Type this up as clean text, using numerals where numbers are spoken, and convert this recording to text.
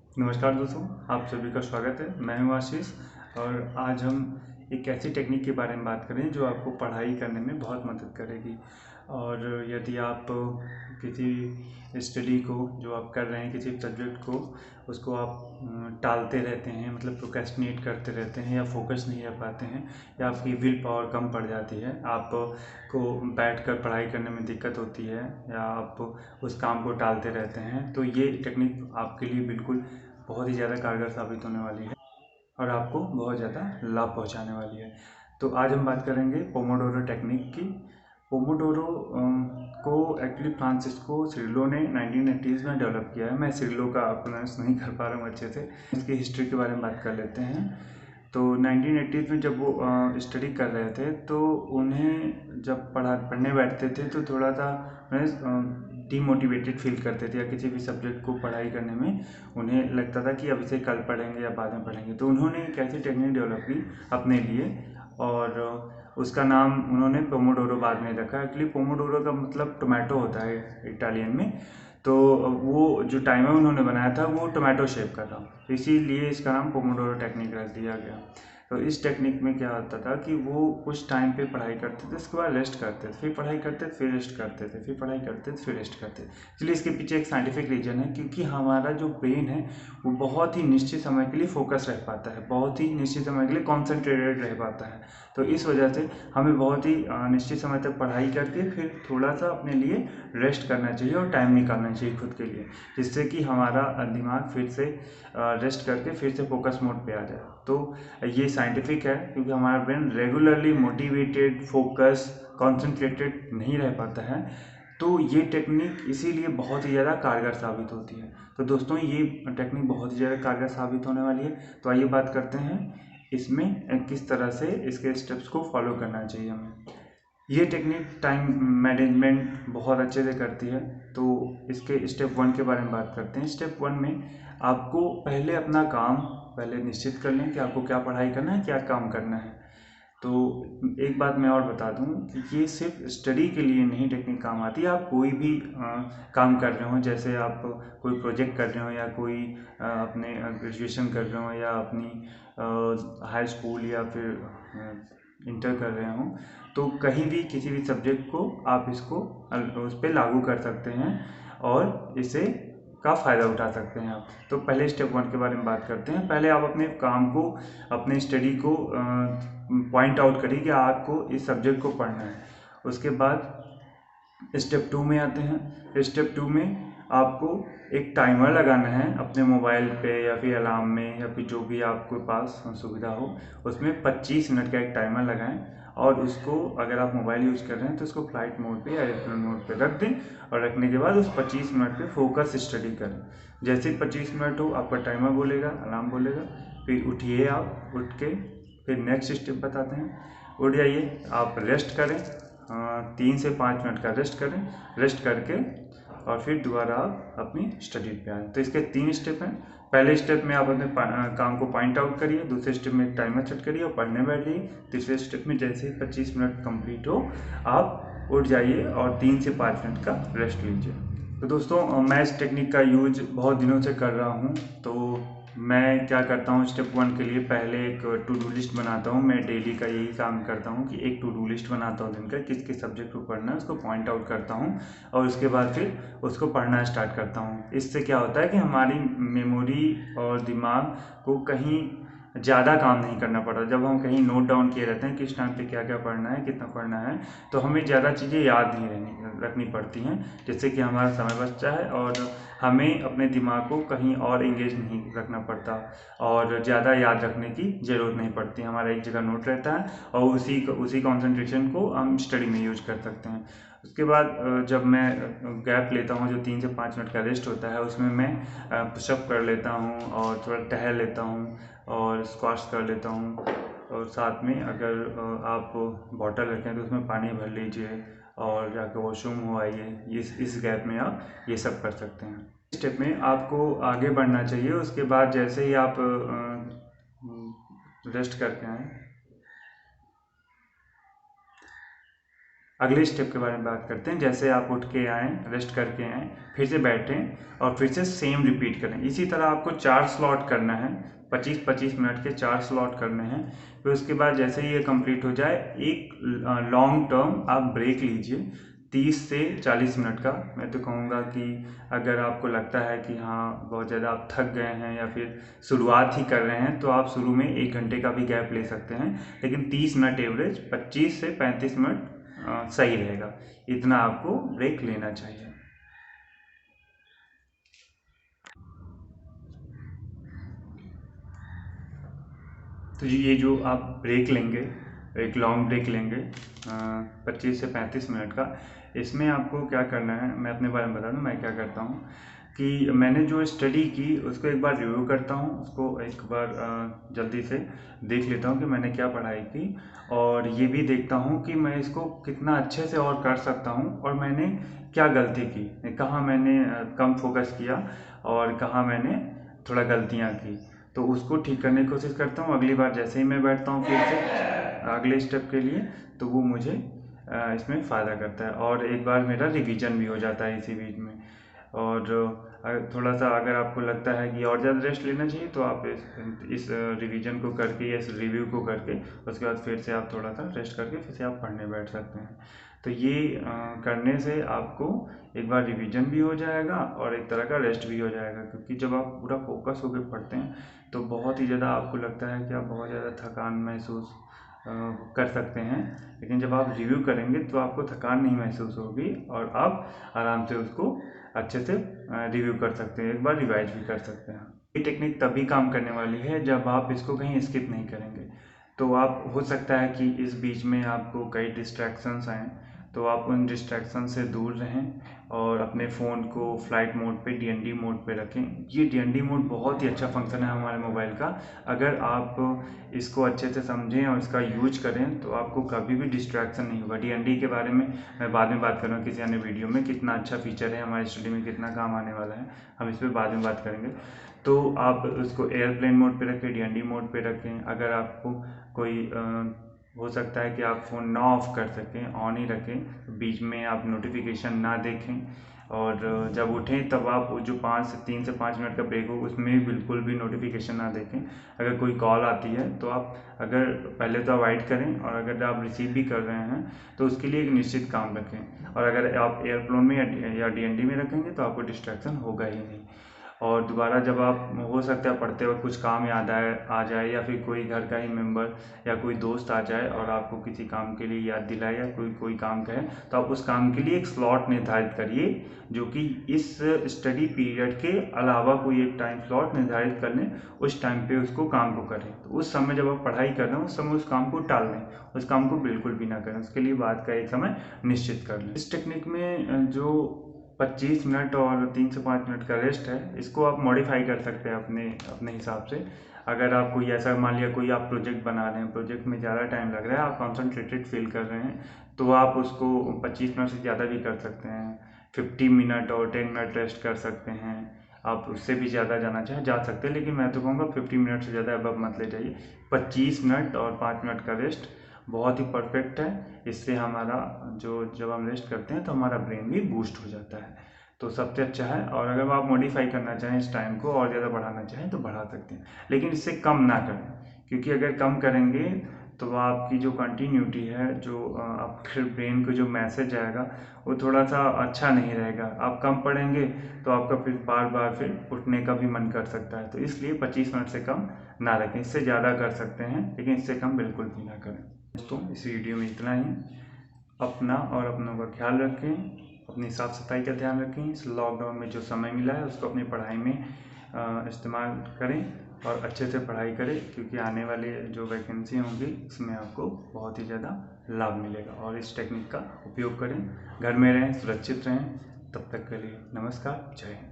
नमस्कार दोस्तों, आप सभी का स्वागत है। मैं हूं आशीष और आज हम एक ऐसी टेक्निक के बारे में बात करें जो आपको पढ़ाई करने में बहुत मदद करेगी। और यदि आप किसी स्टडी को जो आप कर रहे हैं, किसी सब्जेक्ट को, उसको आप टालते रहते हैं, मतलब प्रोक्रेस्टिनेट करते रहते हैं या फोकस नहीं रह पाते हैं, या आपकी विल पावर कम पड़ जाती है, आपको बैठकर पढ़ाई करने में दिक्कत होती है, या आप उस काम को टालते रहते हैं, तो ये टेक्निक आपके लिए बिल्कुल बहुत ही ज़्यादा कारगर साबित होने वाली है और आपको बहुत ज़्यादा लाभ पहुंचाने वाली है। तो आज हम बात करेंगे पोमोडोरो टेक्निक की। पोमोडोरो को एक्चुअली फ्रांसिस्को सिरिलो ने 1980s में डेवलप किया है। मैं सिरिलो का प्रोनाउंस नहीं कर पा रहा हूँ अच्छे से। इसकी हिस्ट्री के बारे में बात कर लेते हैं। तो 1980s में जब वो स्टडी कर रहे थे, तो उन्हें जब पढ़ने बैठते थे तो थोड़ा सा डीमोटिवेटेड फील करते थे, या किसी भी सब्जेक्ट को पढ़ाई करने में उन्हें लगता था कि अब इसे कल पढ़ेंगे या बाद में पढ़ेंगे। तो उन्होंने एक ऐसी टेक्निक डेवलप की अपने लिए, और उसका नाम उन्होंने पोमोडोरो बाद में रखा। एक्चुअली पोमोडोरो का मतलब टोमेटो होता है इटालियन में। तो वो जो टाइमर उन्होंने बनाया था वो टोमेटो शेप का था, इसीलिए इसका नाम पोमोडोरो टेक्निक रख दिया गया। तो इस टेक्निक में क्या होता था कि वो कुछ टाइम पे पढ़ाई करते थे, उसके बाद रेस्ट करते थे, फिर पढ़ाई करते थे, फिर रेस्ट करते थे, फिर पढ़ाई करते थे, फिर रेस्ट करते थे। इसलिए इसके पीछे एक साइंटिफिक रीजन है, क्योंकि हमारा जो ब्रेन है वो बहुत ही निश्चित समय के लिए फोकस रह पाता है, बहुत ही निश्चित समय के लिए कॉन्सेंट्रेटेड रह पाता है। तो इस वजह से हमें बहुत ही निश्चित समय तक पढ़ाई करके फिर थोड़ा सा अपने लिए रेस्ट करना चाहिए और टाइम निकालना चाहिए खुद के लिए, जिससे कि हमारा दिमाग फिर से रेस्ट करके फिर से फोकस मोड पे आ जाए। तो ये साइंटिफिक है, क्योंकि हमारा brain regularly motivated, focus, concentrated नहीं रह पाता है। तो ये टेक्निक इसीलिए बहुत ही ज़्यादा कारगर साबित होती है। तो दोस्तों, ये टेक्निक बहुत ही ज़्यादा कारगर साबित होने वाली है। तो आइए बात करते हैं इसमें किस तरह से इसके स्टेप्स को फॉलो करना चाहिए हमें। ये टेक्निक टाइम मैनेजमेंट बहुत अच्छे से करती है। तो इसके स्टेप 1 के बारे में बात करते हैं। स्टेप 1 में आपको पहले अपना काम पहले निश्चित कर लें कि आपको क्या पढ़ाई करना है, क्या काम करना है। तो एक बात मैं और बता दूं कि ये सिर्फ स्टडी के लिए नहीं टेक्निक काम आती है। आप कोई भी काम कर रहे हो, जैसे आप कोई प्रोजेक्ट कर रहे हो, या कोई अपने ग्रेजुएशन कर रहे हो, या अपनी हाई स्कूल या फिर इंटर कर रहे हो, तो कहीं भी किसी भी सब्जेक्ट को आप इसको उस पर लागू कर सकते हैं और इसे का फ़ायदा उठा सकते हैं आप। तो पहले स्टेप 1 के बारे में बात करते हैं। पहले आप अपने काम को, अपने स्टडी को पॉइंट आउट करिए कि आपको इस सब्जेक्ट को पढ़ना है। उसके बाद स्टेप 2 में आते हैं। स्टेप 2 में आपको एक टाइमर लगाना है अपने मोबाइल पे, या फिर अलार्म में, या फिर जो भी आपके पास सुविधा हो उसमें 25 मिनट का एक टाइमर लगाएं। और उसको, अगर आप मोबाइल यूज़ कर रहे हैं तो उसको फ्लाइट मोड पे या एयरप्लेन मोड पे रख दें, और रखने के बाद उस 25 मिनट पे फोकस स्टडी करें। जैसे ही 25 मिनट हो, आपका टाइमर बोलेगा, अलार्म बोलेगा, फिर उठिए। आप उठ के फिर नेक्स्ट स्टेप बताते हैं। उठ जाइए, आप रेस्ट करें, 3 से 5 मिनट का रेस्ट करें। रेस्ट करके और फिर दोबारा आप अपनी स्टडी पे आए। तो इसके 3 स्टेप हैं। पहले स्टेप में आप अपने काम को पॉइंट आउट करिए, दूसरे स्टेप में टाइमर सेट करिए और पढ़ने बैठ जाइए। तीसरे स्टेप में जैसे ही 25 मिनट कंप्लीट हो, आप उठ जाइए और 3 से 5 मिनट का रेस्ट लीजिए। तो दोस्तों, मैं इस टेक्निक का यूज बहुत दिनों से कर रहा हूँ। तो मैं क्या करता हूँ, स्टेप 1 के लिए पहले एक टू डू लिस्ट बनाता हूँ। मैं डेली का यही काम करता हूँ कि एक टू डू लिस्ट बनाता हूँ दिन का, किस किस सब्जेक्ट को पढ़ना है उसको पॉइंट आउट करता हूँ, और उसके बाद फिर उसको पढ़ना स्टार्ट करता हूँ। इससे क्या होता है कि हमारी मेमोरी और दिमाग को कहीं ज़्यादा काम नहीं करना पड़ता। जब हम कहीं नोट डाउन किए रहते हैं किस टाइम पे क्या क्या पढ़ना है, कितना पढ़ना है, तो हमें ज़्यादा चीज़ें याद नहीं रखनी पड़ती हैं, जिससे कि हमारा समय बचता है और हमें अपने दिमाग को कहीं और इंगेज नहीं रखना पड़ता, और ज़्यादा याद रखने की ज़रूरत नहीं पड़ती। हमारा एक जगह नोट रहता है और उसी कॉन्सेंट्रेशन को हम स्टडी में यूज कर सकते हैं। उसके बाद जब मैं गैप लेता हूँ, जो 3 से 5 मिनट का रेस्ट होता है, उसमें मैं पुशअप कर लेता हूँ और थोड़ा टहल लेता हूँ और स्क्वाट्स कर लेता हूँ। और साथ में अगर आप बॉटल रखें तो उसमें पानी भर लीजिए और जाकर वॉशरूम हो आइए। इस गैप में आप ये सब कर सकते हैं। स्टेप में आपको आगे बढ़ना चाहिए। उसके बाद जैसे ही आप रेस्ट करके आएँ, अगले स्टेप के बारे में बात करते हैं। जैसे आप उठ के आएँ, रेस्ट करके आएँ, फिर से बैठें और फिर से सेम रिपीट करें। इसी तरह आपको 4 स्लॉट करना है, 25-25 मिनट के 4 स्लॉट करने हैं। फिर उसके बाद जैसे ही ये कंप्लीट हो जाए, एक लॉन्ग टर्म आप ब्रेक लीजिए 30 से 40 मिनट का। मैं तो कहूँगा कि अगर आपको लगता है कि हाँ बहुत ज़्यादा आप थक गए हैं या फिर शुरुआत ही कर रहे हैं, तो आप शुरू में 1 घंटे का भी गैप ले सकते हैं, लेकिन 30 मिनट एवरेज, 25 से 35 मिनट सही रहेगा। इतना आपको ब्रेक लेना चाहिए। तो ये जो आप ब्रेक लेंगे, एक लॉन्ग ब्रेक लेंगे 25 से 35 मिनट का, इसमें आपको क्या करना है, मैं अपने बारे में बता दूँ मैं क्या करता हूँ कि मैंने जो स्टडी की उसको एक बार रिव्यू करता हूँ, उसको एक बार जल्दी से देख लेता हूँ कि मैंने क्या पढ़ाई की, और ये भी देखता हूँ कि मैं इसको कितना अच्छे से और कर सकता हूँ, और मैंने क्या गलती की, कहाँ मैंने कम फोकस किया और कहाँ मैंने थोड़ा गलतियाँ की, तो उसको ठीक करने की कोशिश करता हूँ। अगली बार जैसे ही मैं बैठता हूँ फिर से अगले स्टेप के लिए, तो वो मुझे इसमें फ़ायदा करता है, और एक बार मेरा रिवीजन भी हो जाता है इसी बीच में। और थोड़ा सा अगर आपको लगता है कि और ज़्यादा रेस्ट लेना चाहिए, तो आप इस रिवीजन को करके या इस रिव्यू को करके उसके बाद फिर से आप थोड़ा सा रेस्ट करके फिर से आप पढ़ने बैठ सकते हैं। तो ये करने से आपको एक बार रिवीजन भी हो जाएगा और एक तरह का रेस्ट भी हो जाएगा, क्योंकि जब आप पूरा फोकस होकर पढ़ते हैं तो बहुत ही ज़्यादा आपको लगता है कि आप बहुत ज़्यादा थकान महसूस कर सकते हैं, लेकिन जब आप रिव्यू करेंगे तो आपको थकान नहीं महसूस होगी और आप आराम से उसको अच्छे से रिव्यू कर सकते हैं, एक बार रिवाइज भी कर सकते हैं। ये टेक्निक तभी काम करने वाली है जब आप इसको कहीं स्किप नहीं करेंगे। तो आप हो सकता है कि इस बीच में आपको कई डिस्ट्रैक्शंस आएँ, तो आप उन डिस्ट्रैक्शन से दूर रहें और अपने फ़ोन को फ्लाइट मोड पे, डीएनडी मोड पे रखें। ये डीएनडी मोड बहुत ही अच्छा फंक्शन है हमारे मोबाइल का। अगर आप इसको अच्छे से समझें और इसका यूज करें तो आपको कभी भी डिस्ट्रैक्शन नहीं होगा। डीएनडी के बारे में मैं बाद में बात करूँगा किसी अन्य वीडियो में, कितना अच्छा फीचर है, हमारी स्टडी में कितना काम आने वाला है, हम इस पर बाद में बात करेंगे। तो आप उसको एयरप्लेन मोड पे रखें, डीएनडी मोड पे रखें। अगर आपको कोई हो सकता है कि आप फ़ोन ना ऑफ़ कर सकें, ऑन ही रखें, बीच में आप नोटिफिकेशन ना देखें, और जब उठें तब आप जो 3 से 5 मिनट का ब्रेक हो उसमें बिल्कुल भी नोटिफिकेशन ना देखें। अगर कोई कॉल आती है तो आप अगर पहले तो अवॉइड करें, और अगर आप रिसीव भी कर रहे हैं तो उसके लिए एक निश्चित काम रखें, और अगर आप एयरप्लेन में या डीएनडी में रखेंगे तो आपको डिस्ट्रैक्शन होगा ही नहीं। और दोबारा जब आप, हो सकता है पढ़ते वक्त कुछ काम याद आ जाए, या फिर कोई घर का ही मेंबर या कोई दोस्त आ जाए और आपको किसी काम के लिए याद दिलाए, या कोई काम कहे, तो आप उस काम के लिए एक स्लॉट निर्धारित करिए, जो कि इस स्टडी पीरियड के अलावा कोई एक टाइम स्लॉट निर्धारित कर लें, उस टाइम पे उसको काम को करें। तो उस समय जब आप पढ़ाई कर रहे हैं उस समय उस काम को टाल दें, उस काम को बिल्कुल भी ना करें, उसके लिए बाद का एक समय निश्चित कर लें। इस टेक्निक में जो 25 मिनट और 3 से 5 मिनट का रेस्ट है, इसको आप मॉडिफाई कर सकते हैं अपने अपने हिसाब से। अगर आप कोई ऐसा, मान लिया कोई आप प्रोजेक्ट बना रहे हैं, प्रोजेक्ट में ज़्यादा टाइम लग रहा है, आप कॉन्सनट्रेटेड फील कर रहे हैं, तो आप उसको 25 मिनट से ज़्यादा भी कर सकते हैं। 50 मिनट और 10 मिनट रेस्ट कर सकते हैं। आप उससे भी ज़्यादा जाना चाहें जा सकते हैं, लेकिन मैं तो कहूँगा 50 मिनट से ज़्यादा अब मत ले जाइए। 25 मिनट और 5 मिनट का रेस्ट बहुत ही परफेक्ट है। इससे हमारा जब हम रेस्ट करते हैं तो हमारा ब्रेन भी बूस्ट हो जाता है, तो सबसे अच्छा है। और अगर आप मॉडिफाई करना चाहें इस टाइम को और ज़्यादा बढ़ाना चाहें तो बढ़ा सकते हैं, लेकिन इससे कम ना करें, क्योंकि अगर कम करेंगे तो आपकी जो कंटिन्यूटी है, जो आपके ब्रेन को जो मैसेज आएगा वो थोड़ा सा अच्छा नहीं रहेगा। आप कम पढ़ेंगे तो आपका फिर बार बार फिर उठने का भी मन कर सकता है, तो इसलिए 25 मिनट से कम ना रखें। इससे ज़्यादा कर सकते हैं लेकिन इससे कम बिल्कुल भी ना करें। दोस्तों, इस वीडियो में इतना ही। अपना और अपनों का ख्याल रखें, अपनी साफ़ सफाई का ध्यान रखें। इस लॉकडाउन में जो समय मिला है उसको अपनी पढ़ाई में इस्तेमाल करें और अच्छे से पढ़ाई करें, क्योंकि आने वाले जो वैकेंसी होंगी उसमें आपको बहुत ही ज़्यादा लाभ मिलेगा। और इस टेक्निक का उपयोग करें, घर में रहें, सुरक्षित रहें। तब तक के लिए नमस्कार, जय हिंद।